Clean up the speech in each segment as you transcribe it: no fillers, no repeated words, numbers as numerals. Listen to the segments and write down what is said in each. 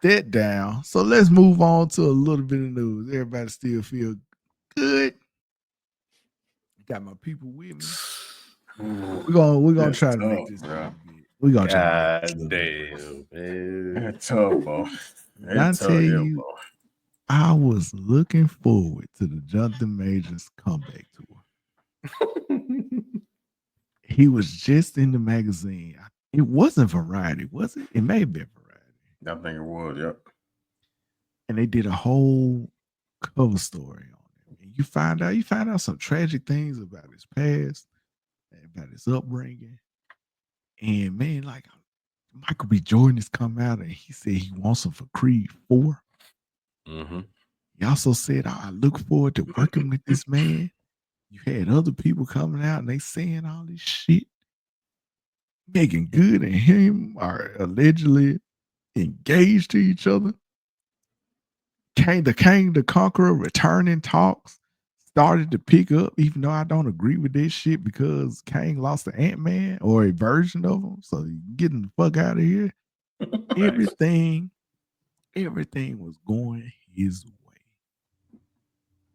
that down. So let's move on to a little bit of news. Everybody still feel good. Got my people with me. We're gonna try to make this a little bit. We're gonna try to make this a little damn, man. It's tough, bro. When I tell you, I was looking forward to the Jonathan Majors comeback tour. He was just in the magazine. It wasn't Variety, was it? It may have been Variety. I think it was, yep. And they did a whole cover story on him. And you find out some tragic things about his past, about his upbringing. And man, like Michael B. Jordan has come out and he said he wants him for Creed 4. Mm-hmm. He also said, I look forward to working with this man. You had other people coming out and they saying all this shit. Megan Good and him are allegedly engaged to each other. King the Conqueror returning talks started to pick up, even though I don't agree with this shit because Kang lost the Ant-Man or a version of him. So getting the fuck out of here. Everything was going his way.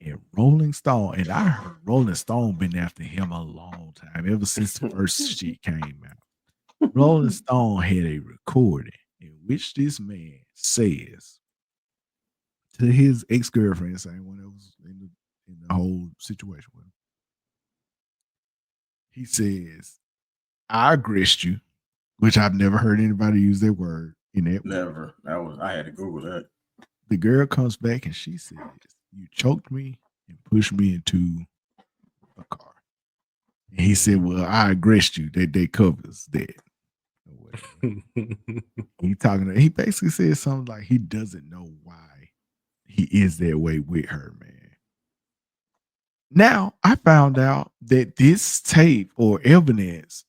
And Rolling Stone, and I heard Rolling Stone been after him a long time, ever since the first shit came out. Rolling Stone had a recording in which this man says to his ex-girlfriend, same one that was in the whole situation with him. He says, I aggressed you, which I've never heard anybody use that word in that Never. I had to Google that. The girl comes back and she says, you choked me and pushed me into a car. And he said, well, I aggressed you. They covers that. He basically said something like he doesn't know why he is that way with her, man. Now, I found out that this tape or evidence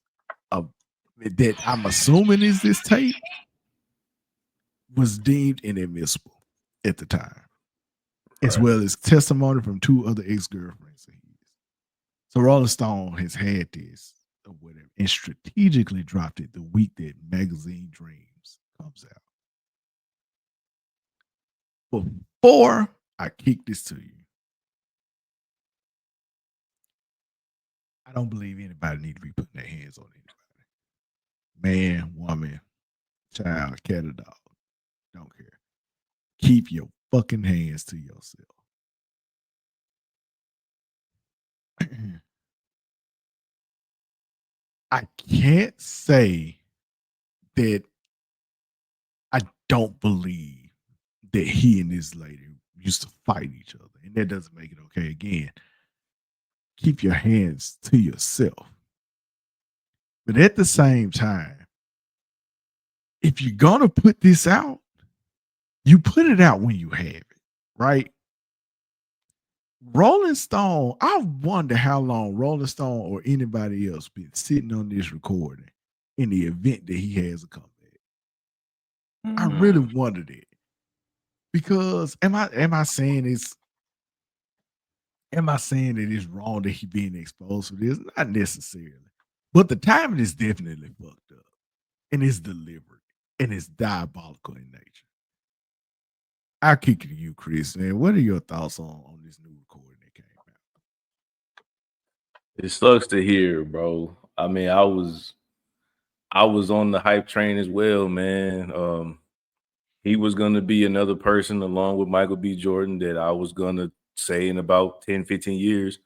of that I'm assuming is this tape was deemed inadmissible at the time, as well as testimony from 2 other ex-girlfriends of his. So Rolling Stone has had this or whatever and strategically dropped it the week that Magazine Dreams comes out. Before I kick this to you, I don't believe anybody need to be putting their hands on anybody. Man, woman, child, cat or dog. Don't care. Keep your fucking hands to yourself. I can't say that I don't believe that he and this lady used to fight each other. And that doesn't make it okay. Again, keep your hands to yourself. But at the same time, if you're going to put this out, you put it out when you have it, right? Rolling Stone, I wonder how long Rolling Stone or anybody else been sitting on this recording in the event that he has a comeback. I really wondered it. Because am I saying that it's wrong that he being exposed for this? Not necessarily. But the timing is definitely fucked up. And it's deliberate. And it's diabolical in nature. I'll kick it to you, Chris. Man, what are your thoughts on this new recording that came out? It sucks to hear, bro. I mean, I was on the hype train as well, man. He was going to be another person along with Michael B. Jordan that I was going to say in about 10, 15 years,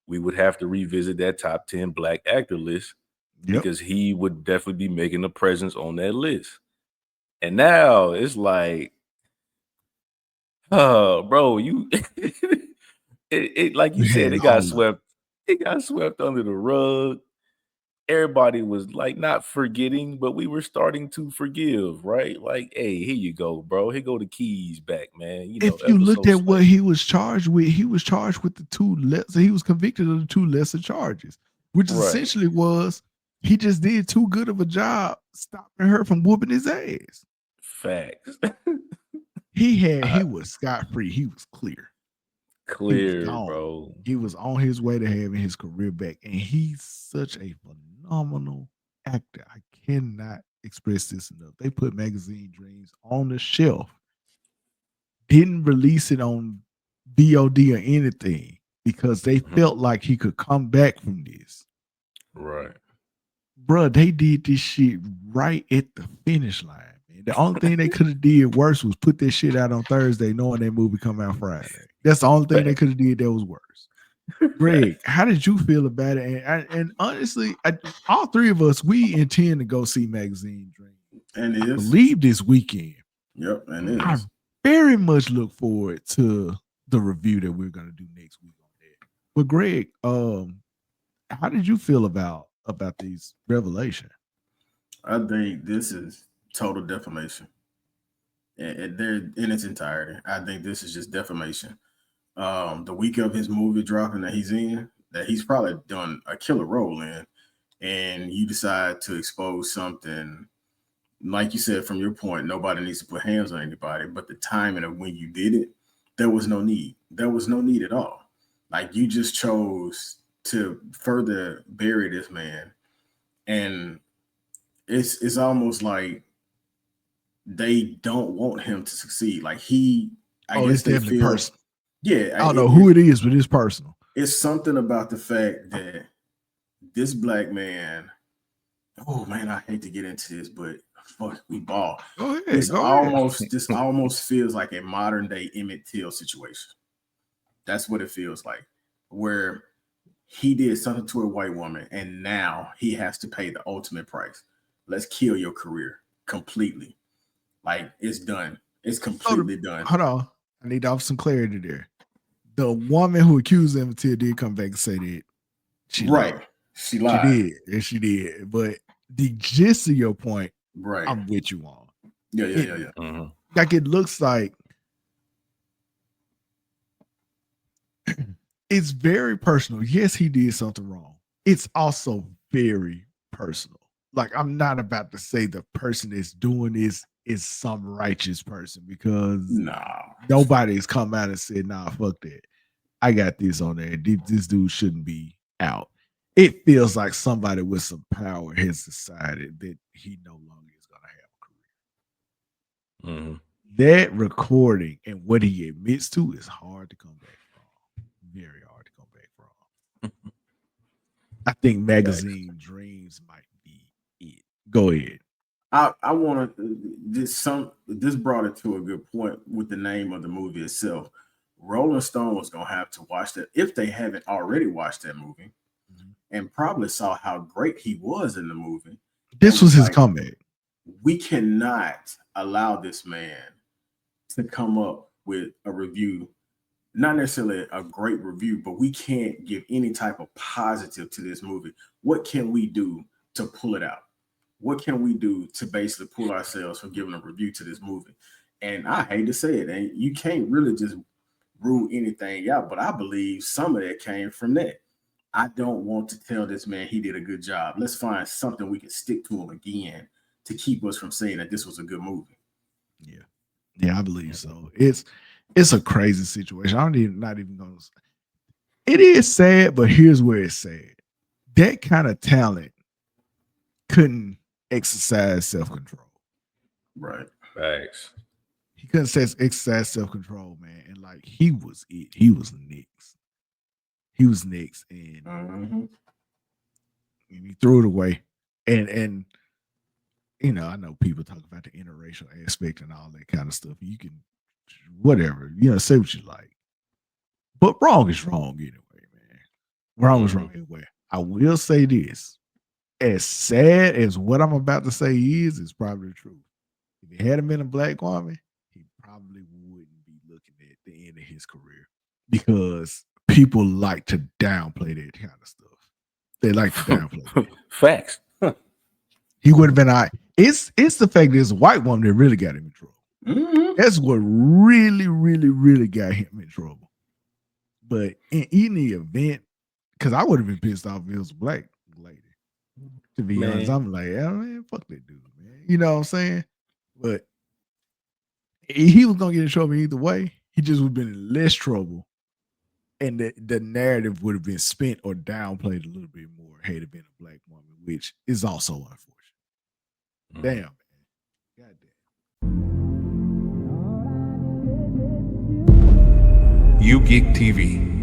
we would have to revisit that top 10 black actor list because he would definitely be making a presence on that list. And now it's like, oh, bro, you it like you said, it got swept under the rug. Everybody was like not forgetting, but we were starting to forgive, right? Like, hey, here you go, bro. Here go the keys back, man. You know, if you looked at what he was charged with, he was charged with the 2 lesser. He was convicted of the 2 lesser charges, which essentially was he just did too good of a job stopping her from whooping his ass. Facts. He was scot-free. He was clear. Clear, bro. He was on his way to having his career back, and he's such a phenomenal actor. I cannot express this enough. They put Magazine Dreams on the shelf didn't release it on VOD or anything because they felt like he could come back from this. Right. Bruh, they did this shit right at the finish line. Man. The only thing they could have did worse was put this shit out on Thursday, knowing that movie come out Friday. That's the only thing they could have did that was worse. Greg, how did you feel about it? And honestly, all three of us, we intend to go see Magazine Dream. And I it is. believe this weekend. Yep, and it I is. very much look forward to the review that we're gonna do next week on that. But Greg, how did you feel about these revelation? I think this is total defamation. And they're in its entirety. I think this is just defamation. The week of his movie dropping that he's in, that he's probably done a killer role in, and you decide to expose something, like you said, from your point, nobody needs to put hands on anybody, but the timing of when you did it, there was no need. There was no need at all. Like, you just chose to further bury this man, and it's almost like they don't want him to succeed. Like, I guess It's they definitely feel, personal. yeah, I don't know who it is, but it's personal. It's something about the fact that this black man, oh man, I hate to get into this, but fuck, we ball. Go ahead. This almost feels like a modern day Emmett Till situation. That's what it feels like, where he did something to a white woman, and now he has to pay the ultimate price. Let's kill your career completely. Like, it's done. It's completely done. Hold on. I need to have some clarity there. The woman who accused him until did come back and say that she lied. She lied. She did. But the gist of your point, right, I'm with you on. Yeah. Like, it looks like it's very personal. Yes, he did something wrong. It's also very personal. Like, I'm not about to say the person that's doing this is some righteous person, because nobody's come out and said, nah, fuck that. I got this on there. This dude shouldn't be out. It feels like somebody with some power has decided that he no longer is going to have a career. That recording and what he admits to is hard to come back from. Very hard to come back from. I think Magazine Dreams might be it. Go ahead. I want to this brought it to a good point with the name of the movie itself. Rolling Stone was gonna have to watch that if they haven't already watched that movie, and probably saw how great he was in the movie. This was his comeback. We cannot allow this man to come up with a review, not necessarily a great review, but we can't give any type of positive to this movie. What can we do to pull it out? What can we do to basically pull ourselves from giving a review to this movie? And I hate to say it, and you can't really just rule anything out, but I believe some of that came from that. I don't want to tell this man he did a good job. Let's find something we can stick to him again to keep us from saying that this was a good movie. Yeah, I believe so. It's a crazy situation. Not even gonna say. It is sad, but here's where it's sad. That kind of talent couldn't exercise self-control. Right. Thanks. He couldn't exercise self-control, man. And like, he was it. He was next. He was next. And he threw it away. And you know, I know people talk about the interracial aspect and all that kind of stuff. You can, whatever, say what you like. But wrong is wrong anyway, man. Wrong is wrong anyway. I will say this. As sad as what I'm about to say is probably the truth. If he hadn't been a black woman, he probably wouldn't be looking at the end of his career, because people like to downplay that kind of stuff. They like to downplay that. Facts. He would have been all right. It's the fact that it's a white woman that really got him in trouble. That's what really, really, really got him in trouble. But in any event, because I would have been pissed off if it was a black lady. To be honest, I'm like, oh, man, fuck that dude, man. You know what I'm saying? But he was gonna get in trouble either way. He just would have been in less trouble, and the narrative would have been spent or downplayed a little bit more had it been a black woman, which is also unfortunate. Damn, man. U-GeekTV.